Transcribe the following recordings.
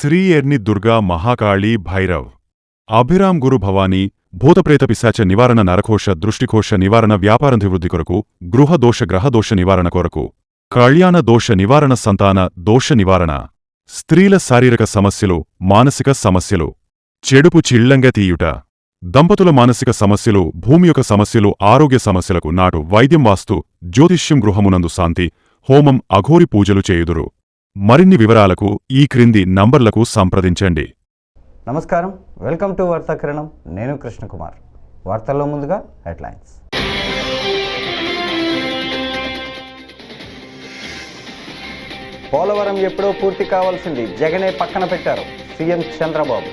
శ్రీ ఎర్ని దుర్గా మహాకాళీ భైరవ్ అభిరామ్ గురు భవానీ భూతప్రేత పిశాచ నివారణ నరకోశ దృష్టికోశ నివారణ వ్యాపారాభివృద్ధి కొరకు గృహదోష గ్రహదోష నివారణ కొరకు కళ్యాణ దోష నివారణ సంతాన దోష నివారణ స్త్రీల శారీరక సమస్యలు మానసిక సమస్యలు చెడుపు చిళ్లంగా తీయుట దంపతుల మానసిక సమస్యలు భూమి యొక్క సమస్యలు ఆరోగ్య సమస్యలకు నాటు వైద్యం వాస్తు జ్యోతిష్యం గృహమునందు శాంతి హోమం అఘోరి పూజలు చేయుదురు. మరిన్ని వివరాలకు ఈ క్రింది నంబర్లకు సంప్రదించండి. నమస్కారం, వెల్కమ్ టు వార్తాకిరణం. నేను కృష్ణకుమార్. వార్తల్లో ముందుగా హెడ్లైన్స్. పోలవరం ఎప్పుడో పూర్తి కావాల్సింది, జగనే పక్కన పెట్టారు సీఎం చంద్రబాబు.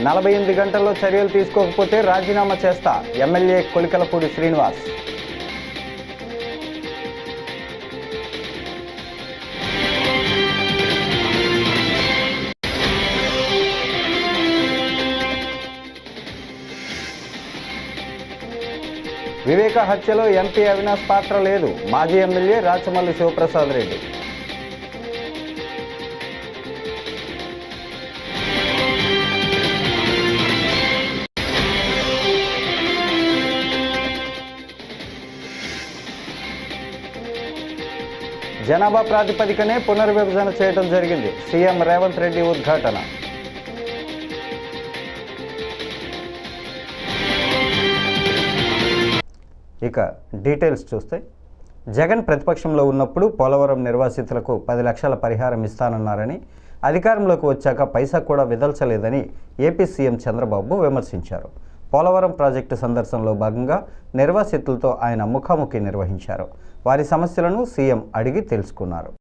నలభై 48 గంటల్లో చర్యలు తీసుకోకపోతే రాజీనామా చేస్తా ఎమ్మెల్యే కొలికలపూడి శ్రీనివాస్. వివేక హత్యలో ఎంపీ అవినాష్ పాత్ర లేదు, మాజీ ఎమ్మెల్యే రాచమల్లి శివప్రసాద్ రెడ్డి. జనాభా ప్రాతిపదికనే పునర్విభజన చేయడం జరిగింది, సీఎం రేవంత్ రెడ్డి ఉద్ఘాటన. ఇక డీటెయిల్స్ చూస్తే, జగన్ ప్రతిపక్షంలో ఉన్నప్పుడు పోలవరం నిర్వాసితులకు 10 లక్షల పరిహారం ఇస్తానన్నారని, అధికారంలోకి వచ్చాక పైసా కూడా విదల్చలేదని ఏపీ సీఎం చంద్రబాబు విమర్శించారు. పోలవరం ప్రాజెక్టు సందర్శనలో భాగంగా నిర్వాసితులతో ఆయన ముఖాముఖి నిర్వహించారు. వారి సమస్యలను సీఎం అడిగి తెలుసుకున్నారు.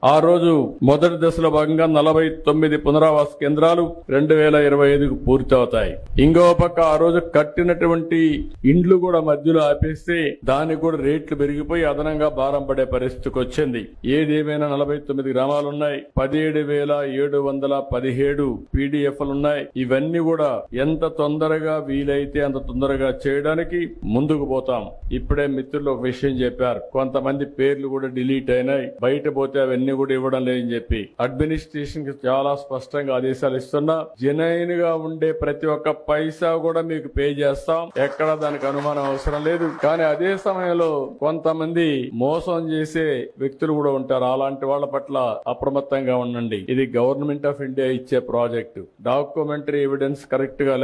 ఆ రోజు మొదటి దశలో భాగంగా 49 పునరావాస కేంద్రాలు 2025కు పూర్తి అవుతాయి. ఇంకో పక్క ఆ రోజు కట్టినటువంటి ఇండ్లు కూడా మధ్యలో ఆపేస్తే దానికి కూడా రేట్లు పెరిగిపోయి అదనంగా భారం పడే పరిస్థితికి వచ్చింది. ఏదేమైనా 49 గ్రామాలున్నాయి, 17,717 పీడీఎఫ్లున్నాయి. ఇవన్నీ కూడా ఎంత తొందరగా వీలైతే అంత తొందరగా చేయడానికి ముందుకు పోతాం. ఇప్పుడే మిత్రులు ఒక విషయం చెప్పారు, కొంతమంది పేర్లు కూడా డిలీట్ అయినాయి, బయట పోతే అవన్నీ కూడా ఇవ్వడం లేదని చెప్పి అడ్మినిస్ట్రేషన్ కి చాలా స్పష్టంగా ఆదేశాలు ఇస్తున్నా. జెన్యూన్ గా ఉండే ప్రతి ఒక్క పైసా కూడా మీకు పే చేస్తాం, ఎక్కడ దానికి అనుమానం అవసరం లేదు. కానీ అదే సమయంలో కొంతమంది మోసం చేసే వ్యక్తులు కూడా ఉంటారు. అలాంటి వాళ్ళ పట్ల అప్రమత్తంగా ఉండండి. ఇది గవర్నమెంట్ ఆఫ్ ఇండియా ఇచ్చే ప్రాజెక్టు. డాక్యుమెంటరీ ఎవిడెన్స్ కరెక్ట్ గా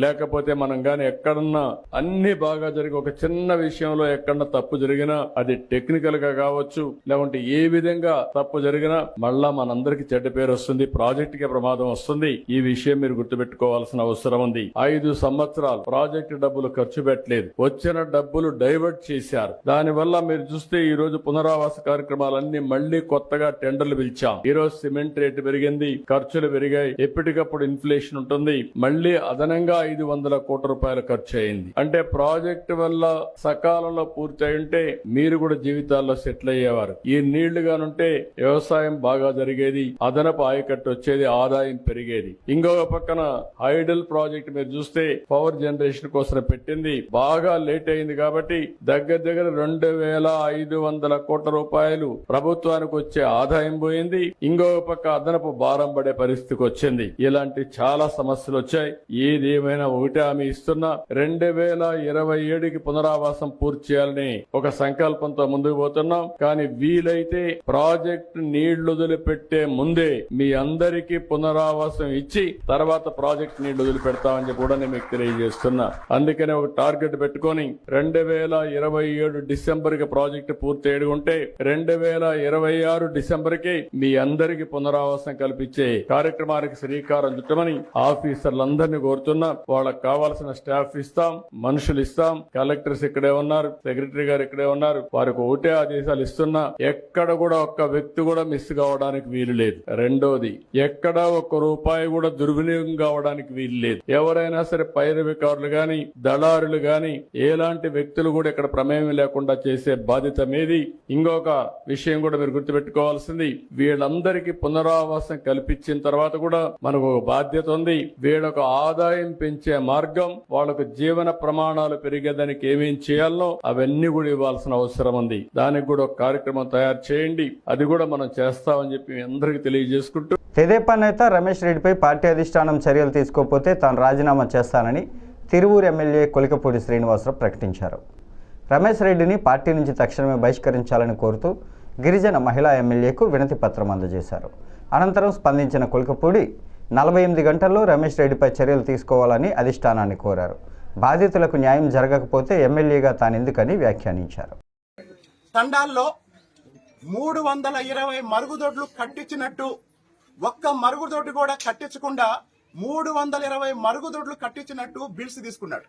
లేకపోతే మనం గాని ఎక్కడన్నా అన్ని బాగా జరిగి ఒక చిన్న విషయంలో ఎక్కడన్నా తప్పు జరిగినా అది టెక్నికల్ గా కావచ్చు, లేకుంటే ఏ విధంగా తప్పు జరిగినా మళ్ళా మనందరికి చెడ్డ పేరు వస్తుంది, ప్రాజెక్ట్ కి ప్రమాదం వస్తుంది. ఈ విషయం మీరు గుర్తుపెట్టుకోవాల్సిన అవసరం ఉంది. 5 సంవత్సరాలు ప్రాజెక్టు డబ్బులు ఖర్చు పెట్టలేదు, వచ్చిన డబ్బులు డైవర్ట్ చేశారు. దానివల్ల మీరు చూస్తే ఈ రోజు పునరావాస కార్యక్రమాలన్నీ మళ్లీ కొత్తగా టెండర్లు పిలిచాం. ఈ రోజు సిమెంట్ రేటు పెరిగింది, ఖర్చులు పెరిగాయి, ఎప్పటికప్పుడు ఇన్ఫ్లేషన్ ఉంటుంది. మళ్లీ అదనంగా 500 కోట్ల రూపాయలు ఖర్చు అయింది. అంటే ప్రాజెక్టు వల్ల సకాలంలో పూర్తి అయి ఉంటే మీరు కూడా జీవితాల్లో సెటిల్ అయ్యేవారు. ఈ నీళ్లుగానుంటే వ్యవసాయం బాగా జరిగేది, అదనపు ఆయకట్టు వచ్చేది, ఆదాయం పెరిగేది. ఇంకొక పక్కన హైడల్ ప్రాజెక్ట్ మీరు చూస్తే పవర్ జనరేషన్ కోసం పెట్టింది, బాగా లేట్ అయింది కాబట్టి దగ్గర 2,500 కోట్ల రూపాయలు ప్రభుత్వానికి వచ్చే ఆదాయం పోయింది. ఇంకొక పక్క అదనపు భారం పడే పరిస్థితికి వచ్చింది. ఇలాంటి చాలా సమస్యలు వచ్చాయి. ఏదేమైనా ఒకటే హామీ ఇస్తున్నా, 2027కి పునరావాసం పూర్తి చేయాలని ఒక సంకల్పంతో ముందుకు పోతున్నాం. కానీ వీలైతే ప్రాజెక్ట్ నీళ్లు వదిలిపెట్టే ముందే మీ అందరికీ పునరావాసం ఇచ్చి తర్వాత ప్రాజెక్ట్ నీళ్లు వదిలిపెడతామని చెప్పి కూడా నేను మీకు తెలియజేస్తున్నా. అందుకనే ఒక టార్గెట్ పెట్టుకుని 2027 డిసెంబర్ కి ప్రాజెక్టు పూర్తి అయ్యుంటే 2026 డిసెంబర్ కి మీ అందరికీ పునరావాసం కల్పించే కార్యక్రమానికి శ్రీకారం చుట్టమని ఆఫీసర్లందరినీ కోరుతున్నా. వాళ్ళకి కావాల్సిన స్టాఫ్ ఇస్తాం, మనుషులు ఇస్తాం. కలెక్టర్స్ ఇక్కడే ఉన్నారు, సెక్రటరీ గారు ఇక్కడే ఉన్నారు. వారికి ఒకటే ఆదేశాలు ఇస్తున్నా, ఎక్కడ కూడా ఒక్క వ్యక్తి కూడా మిస్ కావడానికి వీలు లేదు. రెండోది, ఎక్కడ ఒక్క రూపాయి కూడా దుర్వినియోగం కావడానికి వీలు లేదు. ఎవరైనా సరే పైరవికారులు గాని దళారులు గాని ఎలాంటి వ్యక్తులు కూడా ఇక్కడ ప్రమేయం లేకుండా చేసే బాధ్యత మీది. ఇంకొక విషయం కూడా మీరు గుర్తుపెట్టుకోవాల్సింది, వీళ్ళందరికీ పునరావాసం కల్పించిన తర్వాత కూడా మనకు ఒక బాధ్యత ఉంది. వీళ్ళకు ఆదాయం పెంచే మార్గం, వాళ్ళకు జీవన ప్రమాణాలు పెరిగేదానికి ఏమేం చేయాలనో అవన్నీ కూడా ఇవ్వాల్సిన అవసరం ఉంది. దానికి కూడా ఒక కార్యక్రమం తయారు చేయండి, అది కూడా మనం చేస్తామని చెప్పి మీ అందరికీ తెలియజేసుకుంటూ, తెదేపా నేత రమేష్ రెడ్డిపై పార్టీ అధిష్టానం చర్యలు తీసుకోకపోతే తాను రాజీనామా చేస్తానని తిరువూరు ఎమ్మెల్యే కొలికపూడి శ్రీనివాసరావు ప్రకటించారు. రమేష్ రెడ్డిని పార్టీ నుంచి తక్షణమే బహిష్కరించాలని కోరుతూ గిరిజన మహిళా ఎమ్మెల్యేకు వినతి పత్రం అందజేశారు. అనంతరం స్పందించిన కొలికపూడి 48 గంటల్లో రమేష్ రెడ్డిపై చర్యలు తీసుకోవాలని అధిష్టానాన్ని కోరారు. బాధితులకు న్యాయం జరగకపోతే ఎమ్మెల్యేగా తానెందుకని వ్యాఖ్యానించారు. తండాల్లో 320 మరుగుదొడ్లు కట్టించినట్టు ఒక్క మరుగుదొడ్డు కూడా కట్టించకుండా 320 మరుగుదొడ్లు కట్టించినట్టు బిల్స్ తీసుకున్నాడు.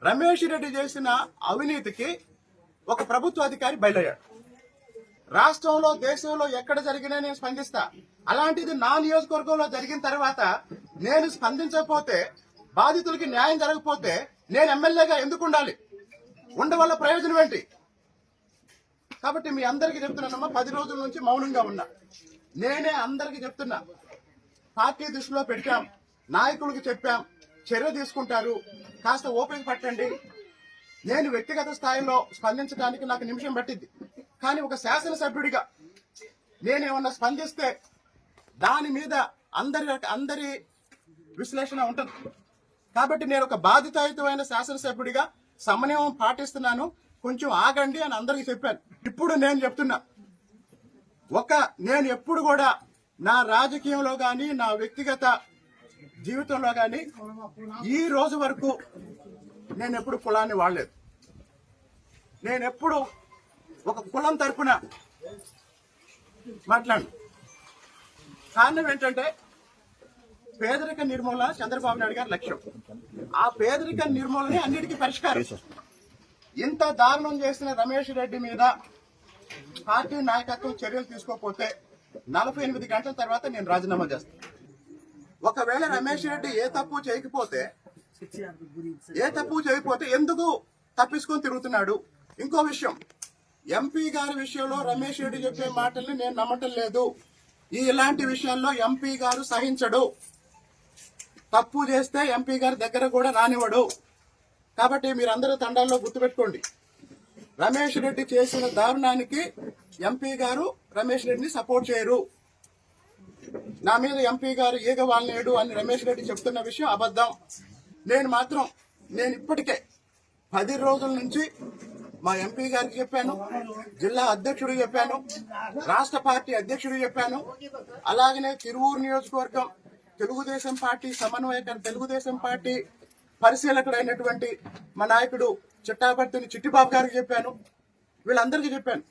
రమేష్ రెడ్డి చేసిన అవినీతికి ఒక ప్రభుత్వ అధికారి బయలయ్యాడు. రాష్ట్రంలో దేశంలో ఎక్కడ జరిగినా నేను స్పందిస్తా. అలాంటిది నా నియోజకవర్గంలో జరిగిన తర్వాత నేను స్పందించకపోతే, బాధితులకి న్యాయం జరగకపోతే నేను ఎమ్మెల్యేగా ఎందుకు ఉండాలి? ఉండవల్ల ప్రయోజనం ఏంటి? కాబట్టి మీ అందరికీ చెప్తున్నానమ్మా, 10 రోజుల నుంచి మౌనంగా ఉన్నా. నేనే అందరికీ చెప్తున్నా, పార్టీ దృష్టిలో పెట్టాం, నాయకులకు చెప్పాం, చర్య తీసుకుంటారు, కాస్త ఓపిక పట్టండి. నేను వ్యక్తిగత స్థాయిలో స్పందించడానికి నాకు నిమిషం పట్టింది. కానీ ఒక శాసనసభ్యుడిగా నేనేమన్నా స్పందిస్తే దాని మీద అందరి విశ్లేషణ ఉంటుంది. కాబట్టి నేను ఒక బాధితాయుతమైన శాసనసభ్యుడిగా సమన్వయం పాటిస్తున్నాను, కొంచెం ఆగండి అని అందరికీ చెప్పాను. ఇప్పుడు నేను చెప్తున్నా, నేను ఎప్పుడు కూడా నా రాజకీయంలో గాని నా వ్యక్తిగత జీవితంలో గాని ఈ రోజు వరకు నేను ఎప్పుడు కులాన్ని వాడలేదు. నేను ఎప్పుడు ఒక కులం తరపున మాట్లాడు. కారణం ఏంటంటే పేదరిక నిర్మూలన చంద్రబాబు నాయుడు గారి లక్ష్యం. ఆ పేదరిక నిర్మూలనే అన్నిటికీ పరిష్కారం. ఇంత దారుణం చేసిన రమేష్ రెడ్డి మీద పార్టీ నాయకత్వం చర్యలు తీసుకోకపోతే 48 గంటల తర్వాత నేను రాజీనామా చేస్తాను. ఒకవేళ రమేష్ రెడ్డి ఏ తప్పు చేయకపోతే ఎందుకు తప్పించుకొని తిరుగుతున్నాడు? ఇంకో విషయం, ఎంపీ గారి విషయంలో రమేష్ రెడ్డి చెప్పే మాటల్ని నేను నమ్మటం లేదు. ఇలాంటి విషయాల్లో ఎంపీ గారు సహించడు. తప్పు చేస్తే ఎంపీ గారి దగ్గర కూడా రానివ్వడు. కాబట్టి మీరందరూ తండాల్లో గుర్తుపెట్టుకోండి, రమేష్ రెడ్డి చేసిన దారుణానికి ఎంపీ గారు రమేష్ రెడ్డిని సపోర్ట్ చేయరు. నా మీద ఎంపీ గారు ఈగ వాల్నేడు అని రమేష్ రెడ్డి చెప్తున్న విషయం అబద్ధం. నేను ఇప్పటికే 10 రోజుల నుంచి మా ఎంపీ గారికి చెప్పాను, జిల్లా అధ్యక్షుడికి చెప్పాను, రాష్ట్ర పార్టీ అధ్యక్షుడికి చెప్పాను. అలాగనే తిరువూరు నియోజకవర్గం తెలుగుదేశం పార్టీ సమన్వయకర్త, తెలుగుదేశం పార్టీ పరిశీలకుడైనటువంటి మా నాయకుడు చిట్టాపర్తిని చిట్టిబాబు గారికి చెప్పాను. వీళ్ళందరికీ చెప్పాను.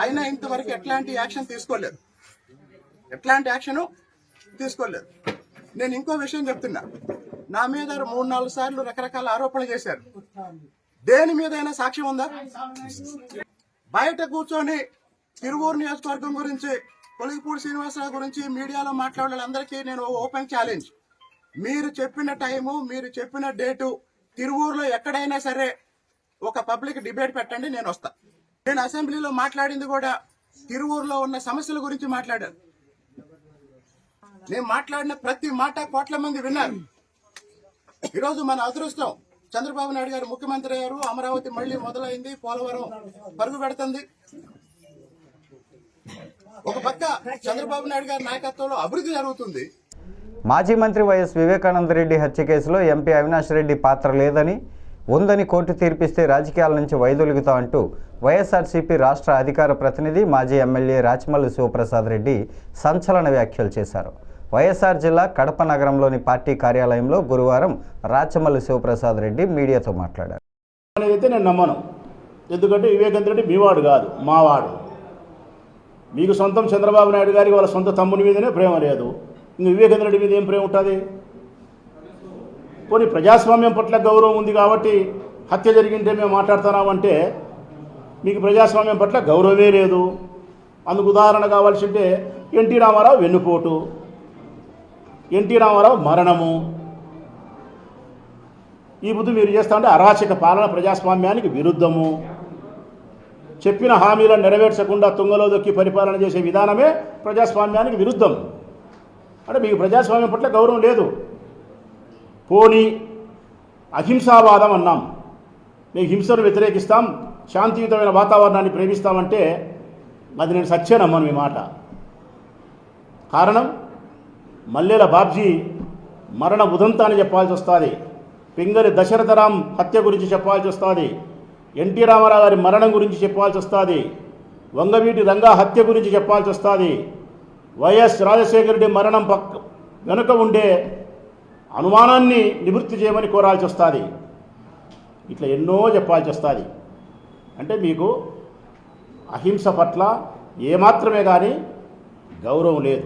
అయినా ఇంతవరకు ఎట్లాంటి యాక్షన్ తీసుకోలేదు. నేను ఇంకో విషయం చెప్తున్నా, నా మీద 3-4 సార్లు రకరకాల ఆరోపణలు చేశారు. దేని మీదైనా సాక్ష్యం ఉందా? బయట కూర్చొని తిరువూరు నియోజకవర్గం గురించి, కొలికపూడి శ్రీనివాసరావు గురించి మీడియాలో మాట్లాడే వాళ్ళందరికీ నేను ఓపెన్ ఛాలెంజ్, మీరు చెప్పిన టైము, మీరు చెప్పిన డేటు తిరువూరులో ఎక్కడైనా సరే ఒక పబ్లిక్ డిబేట్ పెట్టండి, నేను వస్తా. నేను అసెంబ్లీలో మాట్లాడింది కూడా తిరువూరులో ఉన్న సమస్యల గురించి మాట్లాడాను. నేను మాట్లాడిన ప్రతి మాట కోట్ల మంది విన్నారు. ఈరోజు మన అదృష్టం, చంద్రబాబు నాయుడు గారు ముఖ్యమంత్రి అయ్యారు, అమరావతి మళ్లీ మొదలైంది, పోలవరం పరుగు పెడుతుంది. ఒక పక్క చంద్రబాబు నాయుడు గారి నాయకత్వంలో అభివృద్ధి జరుగుతుంది. మాజీ మంత్రి వైఎస్ వివేకానంద రెడ్డి హత్య కేసులో ఎంపీ అవినాష్ రెడ్డి పాత్ర లేదని, ఉందని కోర్టు తీర్పిస్తే రాజకీయాల నుంచి వైదొలుగుతా అంటూ వైఎస్ఆర్సీపీ రాష్ట్ర అధికార ప్రతినిధి మాజీ ఎమ్మెల్యే రాచమల్లు శివప్రసాద్ రెడ్డి సంచలన వ్యాఖ్యలు చేశారు. వైఎస్ఆర్ జిల్లా కడప నగరంలోని పార్టీ కార్యాలయంలో గురువారం రాచమల్లు శివప్రసాద్ రెడ్డి మీడియాతో మాట్లాడారు. అయితే నేను నమ్మను, ఎందుకంటే వివేకానంద రెడ్డి మీవాడు కాదు, మావాడు. మీకు సొంతం చంద్రబాబు నాయుడు గారికి వాళ్ళ సొంత తమ్ముని మీదనే ప్రేమ లేదు, ఇంక వివేకానంద రెడ్డి మీద ఏం ప్రేమ ఉంటుంది? కొన్ని ప్రజాస్వామ్యం పట్ల గౌరవం ఉంది కాబట్టి హత్య జరిగింటే మేము మాట్లాడుతున్నామంటే మీకు ప్రజాస్వామ్యం పట్ల గౌరవమే లేదు. అందుకు ఉదాహరణ కావాల్సి ఉంటే ఎన్టీ రామారావు వెన్నుపోటు, ఎన్టీ రామారావు మరణము. ఈ బుద్ధి మీరు చేస్తా ఉంటే అరాచక పాలన, ప్రజాస్వామ్యానికి విరుద్ధము. చెప్పిన హామీలను నెరవేర్చకుండా తుంగలో దొక్కి పరిపాలన చేసే విధానమే ప్రజాస్వామ్యానికి విరుద్ధం. అంటే మీకు ప్రజాస్వామ్యం పట్ల గౌరవం లేదు. పోనీ అహింసావాదం అన్నాం, మేము హింసను వ్యతిరేకిస్తాం, శాంతియుతమైన వాతావరణాన్ని ప్రేమిస్తామంటే అది నేను సత్యనమ్మను మీ మాట. కారణం మల్లెల బాబ్జీ మరణ ఉదంతాన్ని చెప్పాల్సి వస్తుంది, పింగళి దశరథరాం హత్య గురించి చెప్పాల్సి వస్తుంది, ఎన్టీ రామారావు గారి మరణం గురించి చెప్పాల్సి వస్తుంది, వంగవీటి రంగా హత్య గురించి చెప్పాల్సి వస్తుంది, వైఎస్ రాజశేఖర రెడ్డి మరణం వెనుక ఉండే అనుమానాన్ని నివృత్తి చేయమని కోరాల్సి వస్తుంది. ఇట్లా ఎన్నో చెప్పాల్సి వస్తుంది. అంటే మీకు అహింస పట్ల ఏమాత్రమే కానీ గౌరవం లేదు.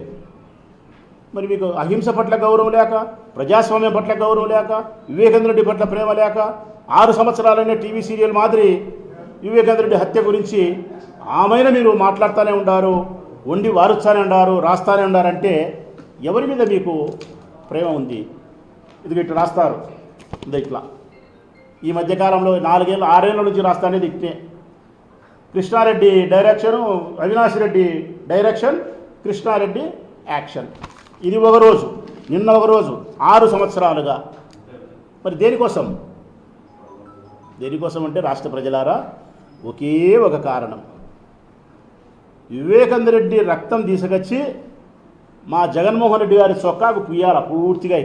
మరి మీకు అహింస పట్ల గౌరవం లేక, ప్రజాస్వామ్యం పట్ల గౌరవం లేక, వివేకానంద రెడ్డి పట్ల ప్రేమ లేక 6 సంవత్సరాలనే టీవీ సీరియల్ మాదిరి వివేకానంద రెడ్డి హత్య గురించి ఆమెను మీరు మాట్లాడుతూనే ఉండారు, వండి వారుస్తానే ఉండారు, రాస్తానే ఉండారంటే ఎవరి మీద మీకు ప్రేమ ఉంది? ఇది ఇట్లా రాస్తారు, ఇది ఇట్లా. ఈ మధ్యకాలంలో 4-6 ఏళ్ళ నుంచి రాస్తానేది ఇట్టే. Krishna Reddy direction, Avinash Reddy direction, Krishna Reddy action. ఇది ఒకరోజు, నిన్న ఒకరోజు, 6 సంవత్సరాలుగా. మరి దేనికోసం? దేనికోసం అంటే రాష్ట్ర ప్రజలారా ఒకే ఒక కారణం, వివేకానంద రెడ్డి రక్తం తీసుకొచ్చి మా జగన్మోహన్ రెడ్డి గారి చొక్కాకు పుయ్యాల పూర్తిగా.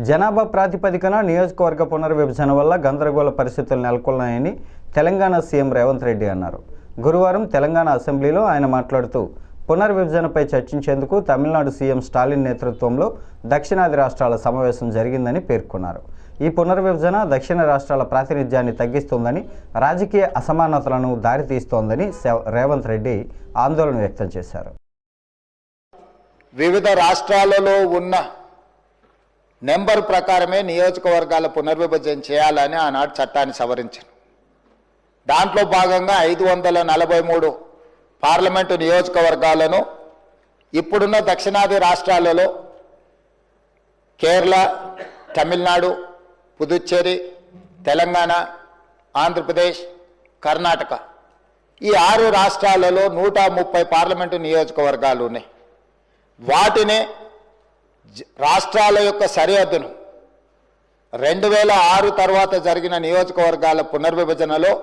జనాభా ప్రాతిపదికన నియోజకవర్గ పునర్విభజన వల్ల గందరగోళ పరిస్థితులు నెలకొన్నాయని తెలంగాణ సీఎం రేవంత్ రెడ్డి అన్నారు. గురువారం తెలంగాణ అసెంబ్లీలో ఆయన మాట్లాడుతూ పునర్విభజనపై చర్చించేందుకు తమిళనాడు సీఎం స్టాలిన్ నేతృత్వంలో దక్షిణాది రాష్ట్రాల సమావేశం జరిగిందని పేర్కొన్నారు. ఈ పునర్విభజన దక్షిణ రాష్ట్రాల ప్రాతినిధ్యాన్ని తగ్గిస్తుందని, రాజకీయ అసమానతలను దారితీస్తోందని రేవంత్ రెడ్డి ఆందోళన వ్యక్తం చేశారు. వివిధ రాష్ట్రాలలో ఉన్న నెంబర్ ప్రకారమే నియోజకవర్గాల పునర్విభజన చేయాలని ఆనాడు చట్టాన్ని సవరించారు. దాంట్లో భాగంగా 543 పార్లమెంటు నియోజకవర్గాలను ఇప్పుడున్న దక్షిణాది రాష్ట్రాలలో కేరళ, తమిళనాడు, పుదుచ్చేరి, తెలంగాణ, ఆంధ్రప్రదేశ్, కర్ణాటక ఈ 6 రాష్ట్రాలలో 130 పార్లమెంటు నియోజకవర్గాలు ఉన్నాయి. వాటిని రాష్ట్రాల యొక్క సరిహద్దును 2006 తర్వాత జరిగిన నియోజకవర్గాల పునర్విభజనలో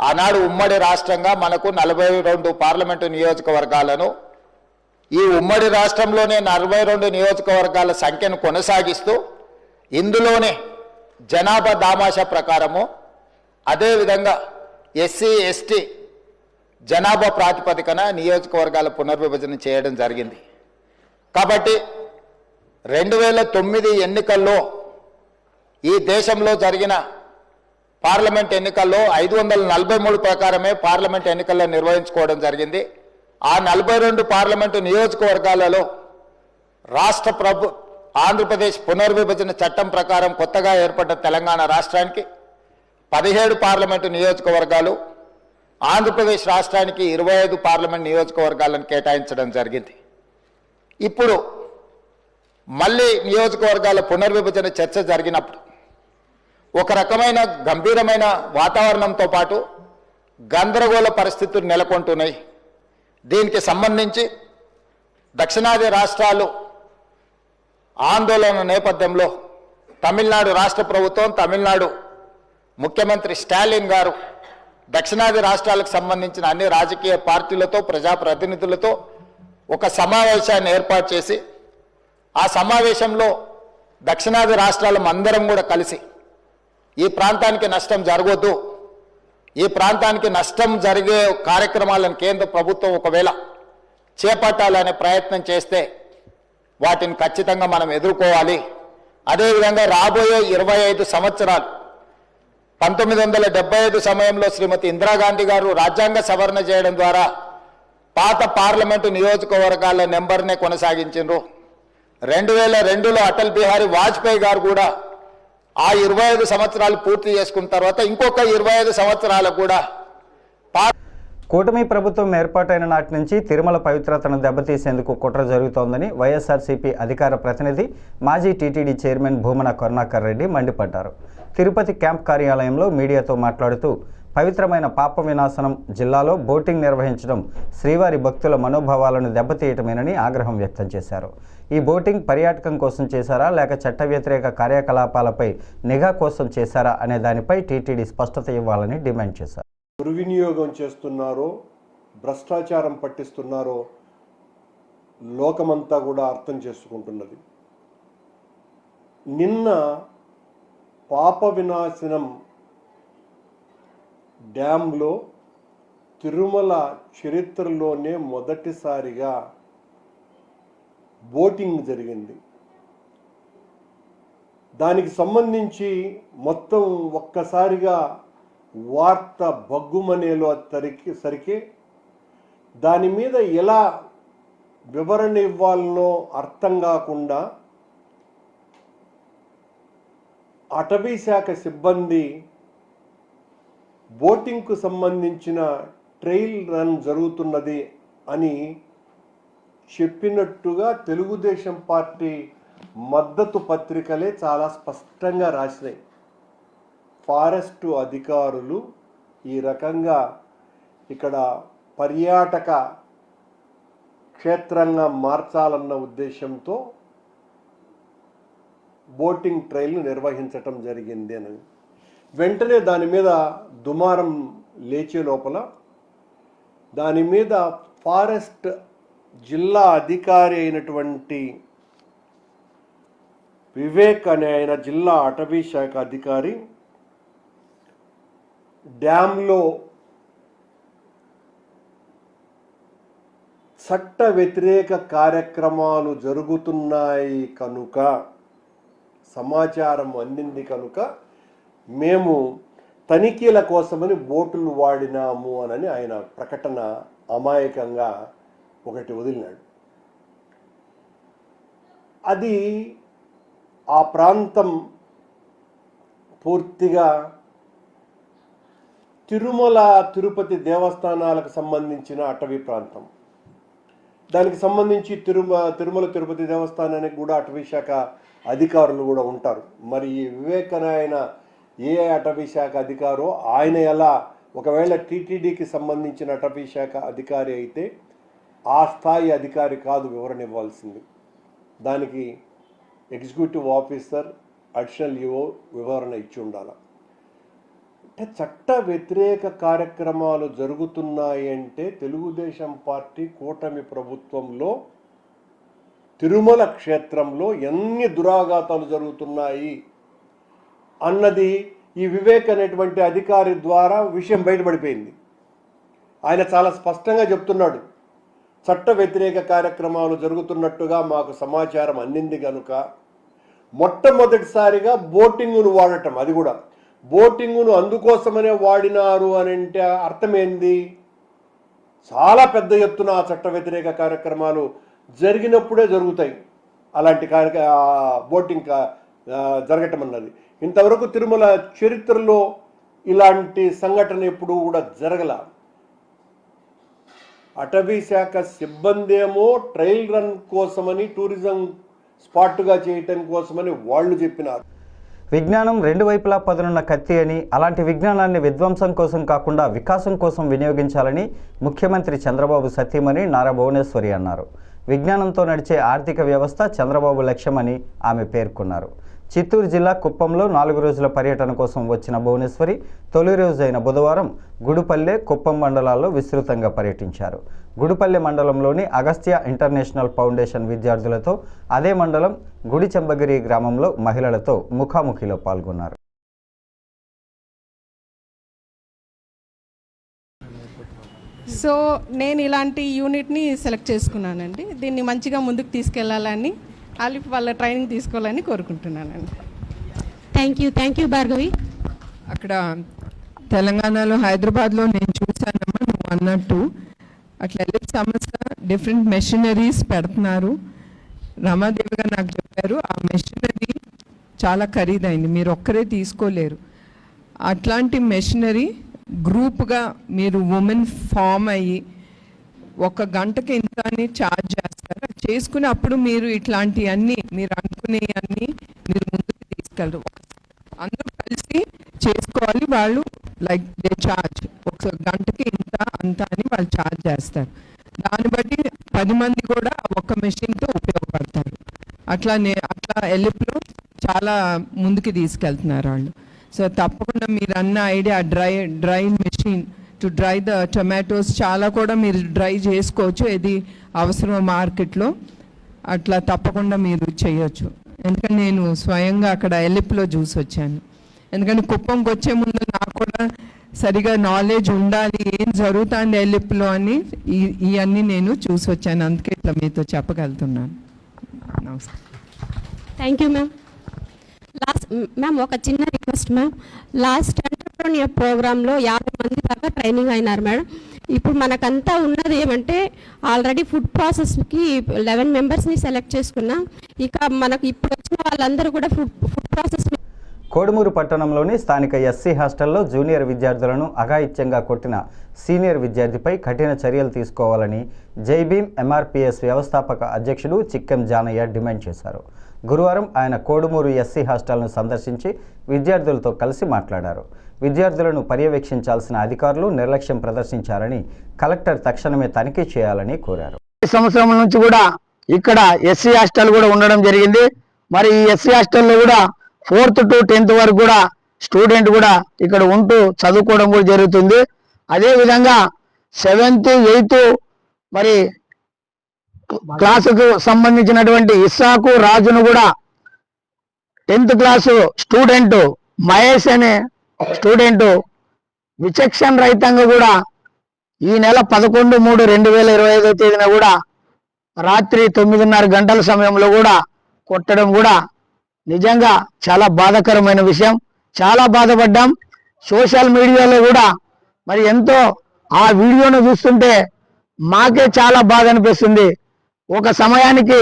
ఆనాడు ఉమ్మడి రాష్ట్రంగా మనకు 42 పార్లమెంటు నియోజకవర్గాలను, ఈ ఉమ్మడి రాష్ట్రంలోనే 42 నియోజకవర్గాల సంఖ్యను కొనసాగిస్తూ ఇందులోనే జనాభా దామాషా ప్రకారము, అదేవిధంగా ఎస్సీ ఎస్టీ జనాభా ప్రాతిపదికన నియోజకవర్గాల పునర్విభజన చేయడం జరిగింది. కాబట్టి 2009 ఎన్నికల్లో ఈ దేశంలో జరిగిన పార్లమెంట్ ఎన్నికల్లో 543 ప్రకారమే పార్లమెంట్ ఎన్నికల్లో నిర్వహించుకోవడం జరిగింది. ఆ 42 పార్లమెంటు నియోజకవర్గాలలో ఆంధ్రప్రదేశ్ పునర్విభజన చట్టం ప్రకారం కొత్తగా ఏర్పడ్డ తెలంగాణ రాష్ట్రానికి 17 పార్లమెంటు నియోజకవర్గాలు, ఆంధ్రప్రదేశ్ రాష్ట్రానికి 25 పార్లమెంట్ నియోజకవర్గాలను కేటాయించడం జరిగింది. ఇప్పుడు మళ్ళీ నియోజకవర్గాల పునర్విభజన చర్చ జరిగినప్పుడు ఒక రకమైన గంభీరమైన వాతావరణంతో పాటు గందరగోళ పరిస్థితులు నెలకొంటున్నాయి. దీనికి సంబంధించి దక్షిణాది రాష్ట్రాలు ఆందోళన నేపథ్యంలో తమిళనాడు రాష్ట్ర ప్రభుత్వం, తమిళనాడు ముఖ్యమంత్రి స్టాలిన్ గారు దక్షిణాది రాష్ట్రాలకు సంబంధించిన అన్ని రాజకీయ పార్టీలతో, ప్రజాప్రతినిధులతో ఒక సమావేశాన్ని ఏర్పాటు చేసి ఆ సమావేశంలో దక్షిణాది రాష్ట్రాల అందరం కూడా కలిసి ఈ ప్రాంతానికి నష్టం జరగొద్దు, ఈ ప్రాంతానికి నష్టం జరిగే కార్యక్రమాలను కేంద్ర ప్రభుత్వం ఒకవేళ చేపట్టాలనే ప్రయత్నం చేస్తే వాటిని ఖచ్చితంగా మనం ఎదుర్కోవాలి. అదేవిధంగా రాబోయే 25 సంవత్సరాలు 1975 సమయంలో శ్రీమతి ఇందిరాగాంధీ గారు రాజ్యాంగ సవరణ చేయడం ద్వారా పాత పార్లమెంటు నియోజకవర్గాల నెంబర్నే కొనసాగించారు. 2002లో అటల్ బిహారీ వాజ్పేయి గారు కూడా ఆ 25 సంవత్సరాలు పూర్తి చేసుకున్న తర్వాత ఇంకొక 25 సంవత్సరాలకు కూడా కూటమి ప్రభుత్వం ఏర్పాటైన నాటి నుంచి తిరుమల పవిత్రతను దెబ్బతీసేందుకు కుట్ర జరుగుతోందని వైఎస్ఆర్సీపీ అధికార ప్రతినిధి మాజీ టీటీడీ చైర్మన్ భూమన కరుణాకర్ రెడ్డి మండిపడ్డారు. తిరుపతి క్యాంప్ కార్యాలయంలో మీడియాతో మాట్లాడుతూ పవిత్రమైన పాప వినాశనం జిల్లాలో బోటింగ్ నిర్వహించడం శ్రీవారి భక్తుల మనోభావాలను దెబ్బతీయటమేనని ఆగ్రహం వ్యక్తం చేశారు. ఈ బోటింగ్ పర్యాటకం కోసం చేశారా లేక చట్ట వ్యతిరేక కార్యకలాపాలపై నిఘా కోసం చేశారా అనే దానిపై టీటీడీ స్పష్టత ఇవ్వాలని డిమాండ్ చేశారు. దుర్వినియోగం చేస్తున్నారో, భ్రష్టాచారం పట్టిస్తున్నారో లోకమంతా కూడా అర్థం చేసుకుంటున్నది. నిన్న పాప వినాశనం డ్యాంలో తిరుమల చరిత్రలోనే మొదటిసారిగా బోటింగ్ జరిగింది. దానికి సంబంధించి మొత్తం ఒక్కసారిగా వార్త బగ్గుమనేలో సరికి దాని మీద ఎలా వివరణ ఇవ్వాలనో అర్థం కాకుండా అటవీ శాఖ సిబ్బంది బోటింగ్కు సంబంధించిన ట్రయల్ రన్ జరుగుతున్నది అని చెప్పినట్టుగా తెలుగుదేశం పార్టీ మద్దతు పత్రికలే చాలా స్పష్టంగా రాసినాయి. ఫారెస్టు అధికారులు ఈ రకంగా ఇక్కడ పర్యాటక క్షేత్రంగా మార్చాలన్న ఉద్దేశంతో బోటింగ్ ట్రయల్ను నిర్వహించటం జరిగింది అని వెంటనే దాని మీద దుమారం లేచే లోపల దాని మీద ఫారెస్ట్ జిల్లా అధికారి అయినటువంటి వివేక్ అనే ఆయన జిల్లా అటవీ శాఖ అధికారి డ్యాంలో చట్ట వ్యతిరేక కార్యక్రమాలు జరుగుతున్నాయి కనుక సమాచారం అందింది కనుక మేము తనిఖీల కోసమని బోటులు వాడినాము అని ఆయన ప్రకటన అమాయకంగా ఒకటి వదిలినాడు. అది ఆ ప్రాంతం పూర్తిగా తిరుమల తిరుపతి దేవస్థానాలకు సంబంధించిన అటవీ ప్రాంతం. దానికి సంబంధించి తిరుమల తిరుపతి దేవస్థానానికి కూడా అటవీ శాఖ అధికారులు కూడా ఉంటారు. మరి ఈ వివేకనాయన ఏ అటవీ శాఖ అధికారో ఆయన ఎలా ఒకవేళ టీటీడీకి సంబంధించిన అటవీ శాఖ అధికారి అయితే ఆ స్థాయి అధికారి కాదు వివరణ ఇవ్వాల్సింది. దానికి ఎగ్జిక్యూటివ్ ఆఫీసర్ అడిషనల్ ఈఓ వివరణ ఇచ్చి ఉండాలి. అంటే చట్ట వ్యతిరేక కార్యక్రమాలు జరుగుతున్నాయి అంటే తెలుగుదేశం పార్టీ కూటమి ప్రభుత్వంలో తిరుమల క్షేత్రంలో ఎన్ని దురాఘాతాలు జరుగుతున్నాయి అన్నది ఈ వివేక్ అనేటువంటి అధికారి ద్వారా విషయం బయటపడిపోయింది. ఆయన చాలా స్పష్టంగా చెప్తున్నాడు, చట్ట వ్యతిరేక కార్యక్రమాలు జరుగుతున్నట్టుగా మాకు సమాచారం అందింది కనుక మొట్టమొదటిసారిగా బోటింగును వాడటం, అది కూడా బోటింగును అందుకోసమనే వాడినారు అని అంటే అర్థమైంది. చాలా పెద్ద ఎత్తున ఆ చట్ట వ్యతిరేక కార్యక్రమాలు జరిగినప్పుడే జరుగుతాయి అలాంటి బోటింగ్ జరగటం అన్నది. ఇంతవరకు తిరుమల చరిత్రలో ఇలాంటి సంఘటన ఎప్పుడు కూడా జరగల. అటవీ శాఖ సిబ్బంది ఏమో ట్రయల్ రన్ కోసమని టూరిజం స్పాట్గా చేయటం కోసమని వాళ్ళు చెప్పినారు. విజ్ఞానం రెండు వైపులా పదునున్న కత్తి అని, అలాంటి విజ్ఞానాన్ని విధ్వంసం కోసం కాకుండా వికాసం కోసం వినియోగించాలని ముఖ్యమంత్రి చంద్రబాబు సతీమణి నారా భువనేశ్వరి అన్నారు. విజ్ఞానంతో నడిచే ఆర్థిక వ్యవస్థ చంద్రబాబు లక్ష్యమని ఆమె పేర్కొన్నారు. చిత్తూరు జిల్లా కుప్పంలో 4 రోజుల పర్యటన కోసం వచ్చిన భువనేశ్వరి తొలి రోజైన బుధవారం గుడిపల్లె, కుప్పం మండలాల్లో విస్తృతంగా పర్యటించారు. గుడిపల్లె మండలంలోని అగస్త్య ఇంటర్నేషనల్ ఫౌండేషన్ విద్యార్థులతో, అదే మండలం గుడి చెంబగిరి గ్రామంలో మహిళలతో ముఖాముఖిలో పాల్గొన్నారు. సో నేను ఇలాంటి యూనిట్ని సెలెక్ట్ చేసుకున్నానండి. దీన్ని మంచిగా ముందుకు తీసుకెళ్లాలని, ఆలిఫ్ వాళ్ళ ట్రైనింగ్ తీసుకోవాలని కోరుకుంటున్నానండి. Thank you Bhargavi. అక్కడ తెలంగాణలో హైదరాబాద్లో నేను చూశానమ్మా నువ్వు అన్నట్టు. అట్లా ఎల్ఎఫ్ సంస్థ డిఫరెంట్ మెషినరీస్ పెడుతున్నారు. రమాదేవి గారు నాకు చెప్పారు ఆ మెషినరీ చాలా ఖరీదైంది, మీరు ఒక్కరే తీసుకోలేరు. అట్లాంటి మెషినరీ గ్రూప్గా మీరు ఉమెన్ ఫామ్ అయ్యి 1 గంటకి ఇంత అని ఛార్జ్ చేస్తారు. చేసుకుని అప్పుడు మీరు ఇట్లాంటివన్నీ మీరు అనుకునేవన్నీ మీరు ముందుకు తీసుకెళ్ళరు. అందరూ కలిసి చేసుకోవాలి. వాళ్ళు లైక్ దే ఛార్జ్ 1 గంటకి ఇంత అంత అని వాళ్ళు ఛార్జ్ చేస్తారు. దాన్ని బట్టి 10 మంది కూడా ఒక మెషిన్తో ఉపయోగపడతారు. అట్లా ఎల్లిప్లో చాలా ముందుకు తీసుకెళ్తున్నారు వాళ్ళు. సో తప్పకుండా మీరు అన్న idea dry machine to dry the tomatoes చాలా కూడా మీరు డ్రై చేసుకోవచ్చు. ఇది అవసరం మార్కెట్లో. అట్లా తప్పకుండా మీరు చేయొచ్చు. ఎందుకంటే నేను స్వయంగా అక్కడ ఎల్లిప్లో చూసి వచ్చాను. ఎందుకంటే కుప్పంకి వచ్చే ముందు నాకు కూడా సరిగా నాలెడ్జ్ ఉండాలి ఏం జరుగుతుంది ఎల్లిప్లో అని ఇవన్నీ నేను చూసి వచ్చాను. అందుకే ఇట్లా మీతో చెప్పగలుగుతున్నాను. నమస్కారం. Thank you ma'am. మ్యామ్ ఒక చిన్న రిక్వెస్ట్ మ్యామ్. లాస్ట్ ఎంటర్‌ప్రెన్యూర్ ప్రోగ్రాంలో 50 మంది దాకా ట్రైనింగ్ అయినారు మేడం. ఇప్పుడు మనకంతా ఉన్నది ఏమంటే ఆల్రెడీ ఫుడ్ ప్రాసెస్కి 11 మెంబర్స్ని సెలెక్ట్ చేసుకున్నాం. ఇక మనకు ఇప్పుడు వచ్చిన వాళ్ళందరూ కూడా ఫుడ్ ప్రాసెస్. కోడుమూరు పట్టణంలోని స్థానిక ఎస్సీ హాస్టల్లో జూనియర్ విద్యార్థులను అఘాయిత్యంగా కొట్టిన సీనియర్ విద్యార్థిపై కఠిన చర్యలు తీసుకోవాలని జైభీమ్ ఎంఆర్పీఎస్ వ్యవస్థాపక అధ్యక్షుడు చిక్కెం జానయ్య డిమాండ్ చేశారు. గురువారం ఆయన కోడుమూరు ఎస్సీ హాస్టల్ను సందర్శించి విద్యార్థులతో కలిసి మాట్లాడారు. విద్యార్థులను పర్యవేక్షించాల్సిన అధికారులు నిర్లక్ష్యం ప్రదర్శించారని కలెక్టర్ తక్షణమే తనిఖీ చేయాలని కోరారు. ఈ సంవత్సరం నుంచి కూడా ఇక్కడ ఎస్సీ హాస్టల్ కూడా ఉండడం జరిగింది. మరి ఈ ఎస్సీ హాస్టల్లో కూడా 4th to 10th వరకు కూడా స్టూడెంట్ కూడా ఇక్కడ ఉంటూ చదువుకోవడం కూడా జరుగుతుంది. అదేవిధంగా 7th 8th మరి క్లాసుకు సంబంధించినటువంటి ఇస్సాకు రాజును కూడా 10th క్లాసు స్టూడెంట్ మహేష్ అనే స్టూడెంట్ విచక్షణ రహితంగా కూడా ఈ నెల 11/3/2025 తేదీన కూడా రాత్రి 9:30 గంటల సమయంలో కూడా కొట్టడం కూడా నిజంగా చాలా బాధాకరమైన విషయం. చాలా బాధపడ్డాం. సోషల్ మీడియాలో కూడా మరి ఎంతో ఆ వీడియోను చూస్తుంటే మాకే చాలా బాధ అనిపిస్తుంది. ఒక సమయానికి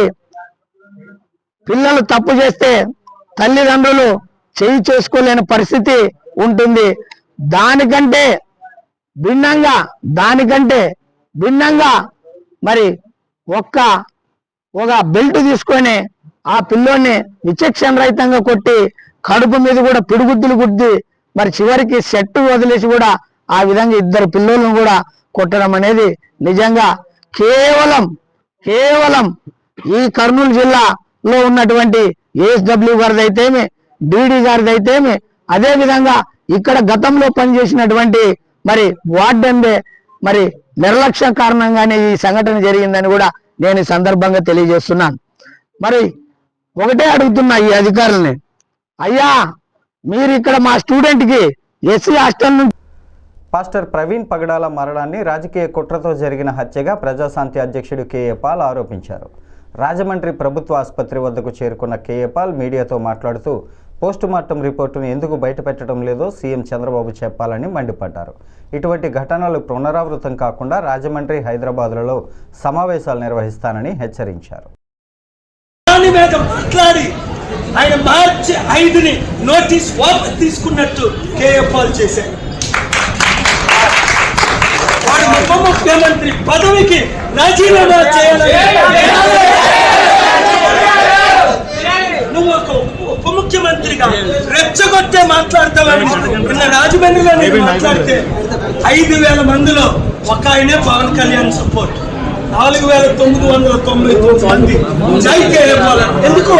పిల్లలు తప్పు చేస్తే తల్లిదండ్రులు చేయి చేసుకోలేని పరిస్థితి ఉంటుంది. దానికంటే భిన్నంగా మరి ఒక బెల్ట్ తీసుకొని ఆ పిల్లోని విచక్షణ రహితంగా కొట్టి కడుపు మీద కూడా పిడుగుద్దులు గుద్ది మరి చివరికి సెట్టు వదిలేసి కూడా ఆ విధంగా 2 పిల్లోలను కూడా కొట్టడం అనేది నిజంగా కేవలం ఈ కర్నూలు జిల్లాలో ఉన్నటువంటి ఏఎస్డబ్ల్యూ గారిది అయితేమి డిడి గారిది అయితేమి అదే విధంగా ఇక్కడ గతంలో పనిచేసినటువంటి మరి వార్డెన్దే మరి నిర్లక్ష్య కారణంగానే ఈ సంఘటన జరిగిందని కూడా నేను ఈ సందర్భంగా తెలియజేస్తున్నాను. మరి ఒకటే అడుగుతున్నా ఈ అధికారులని, అయ్యా మీరు ఇక్కడ మా స్టూడెంట్కి ఎస్సీ హాస్టల్ నుంచి. పాస్టర్ ప్రవీణ్ పగడాల మరణాన్ని రాజకీయ కుట్రతో జరిగిన హత్యగా ప్రజాశాంతి అధ్యక్షుడు కేఏ పాల్ ఆరోపించారు. రాజమండ్రి ప్రభుత్వ ఆసుపత్రి వద్దకు చేరుకున్న కేఏ పాల్ మీడియాతో మాట్లాడుతూ పోస్టుమార్టం రిపోర్టును ఎందుకు బయటపెట్టడం లేదో సీఎం చంద్రబాబు చెప్పాలని మండిపడ్డారు. ఇటువంటి ఘటనలు పునరావృతం కాకుండా రాజమండ్రి, హైదరాబాద్లలో సమావేశాలు నిర్వహిస్తానని హెచ్చరించారు. మాట్లాడి ఆయన మార్చి 5ని నోటీస్ వాపస్ తీసుకున్నట్టు కేఏ పాల్ చేశారు. వాడు ఉప ముఖ్యమంత్రి పదవికి రాజీనామా చేయాలని నువ్వు ఒక ఉప ముఖ్యమంత్రిగా రెచ్చగొట్టే మాట్లాడతావని నిన్న రాజమండ్రిలో నేను మాట్లాడితే 5,000 మందిలో ఒక ఆయనే పవన్ కళ్యాణ్ సపోర్ట్, 4,999 మంది ఎందుకు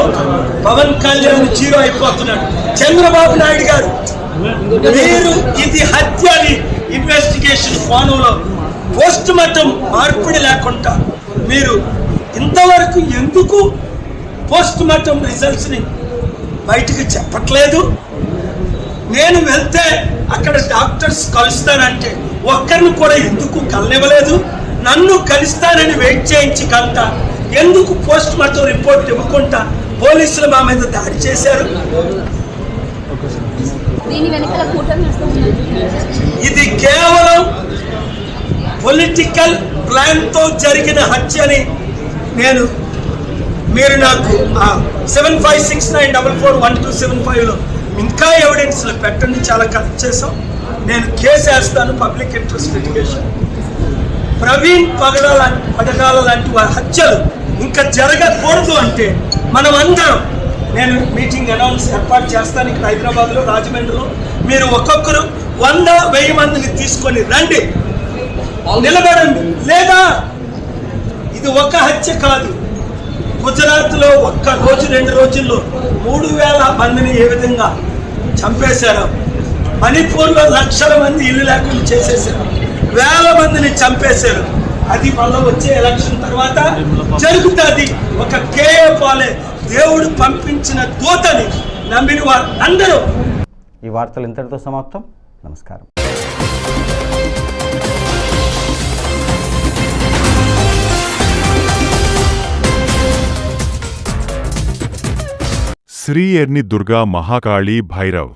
పవన్ కళ్యాణ్ జీరో అయిపోతున్నాడు. చంద్రబాబు నాయుడు గారు మీరు ఇది హత్యని ఇన్వెస్టిగేషన్ కోణంలో పోస్ట్ మార్టం మార్పిడి లేకుండా మీరు ఇంతవరకు ఎందుకు పోస్ట్ మార్టం రిజల్ట్స్ ని బయటకు చెప్పట్లేదు? నేను వెళ్తే అక్కడ డాక్టర్స్ కలుస్తానంటే ఒక్కరిని కూడా ఎందుకు కలనివ్వలేదు? నన్ను కలుస్తానని వెయిట్ చేయించి కంట ఎందుకు పోస్ట్ మార్టం రిపోర్ట్ ఇవ్వకుండా పోలీసులు మా మీద దాడి చేశారు? ఇది కేవలం పొలిటికల్ ప్లాన్ తో జరిగిన హత్యని మీరు నాకు 7569441275లో ఇంకా ఎవిడెన్స్ పెట్టండి. చాలా కలెక్ట్ చేసాం. నేను కేసు వేస్తాను, పబ్లిక్ ఇంట్రెస్ట్ లిటిగేషన్. ప్రవీణ్ పగడాల లాంటి హత్యలు ఇంకా జరగకూడదు అంటే మనం అందరం, నేను మీటింగ్ ఏర్పాటు చేస్తాను ఇక్కడ హైదరాబాద్లో, రాజమండ్రిలో. మీరు ఒక్కొక్కరు 100-1000 మందిని తీసుకొని రండి, నిలబడండి. లేదా ఇది ఒక హత్య కాదు, గుజరాత్లో ఒక్క రోజు 2 రోజుల్లో 3000 మందిని ఏ విధంగా చంపేశారు, మణిపూర్లో లక్షల మంది ఇల్లు లేకుండా చేసేశారు, 1000 మందిని చంపేశారు. అది మళ్ళీ వచ్చే ఎలక్షన్ తర్వాత జరుగుతుంది. ఒక కేఏ పాలే దేవుడు పంపించిన దూతని నమ్మిన వారు అందరూ. ఈ వార్తలు ఇంతటితో సమాప్తం. నమస్కారం. శ్రీ ఎర్ని దుర్గా మహాకాళీ భైరవ్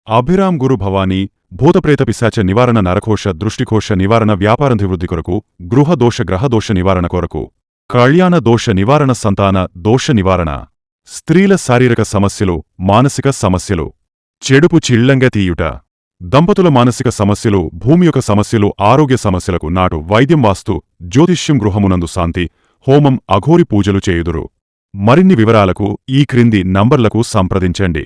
అభిరామ్ గురు భవానీ భూతప్రేత పిశాచ నివారణ నరకోశ దృష్టికోశ నివారణ వ్యాపారాభివృద్ధి కొరకు గృహదోష గ్రహదోష నివారణ కొరకు కళ్యాణ దోష నివారణ సంతాన దోష నివారణ స్త్రీల శారీరక సమస్యలు మానసిక సమస్యలు చెడుపు చిళ్లంగా తీయుట దంపతుల మానసిక సమస్యలు భూమి యొక్క సమస్యలు ఆరోగ్య సమస్యలకు నాటు వైద్యం వాస్తు జ్యోతిష్యం గృహమునందు శాంతి హోమం అఘోరి పూజలు చేయుదురు. మరిన్ని వివరాలకు ఈ క్రింది నంబర్లకు సంప్రదించండి.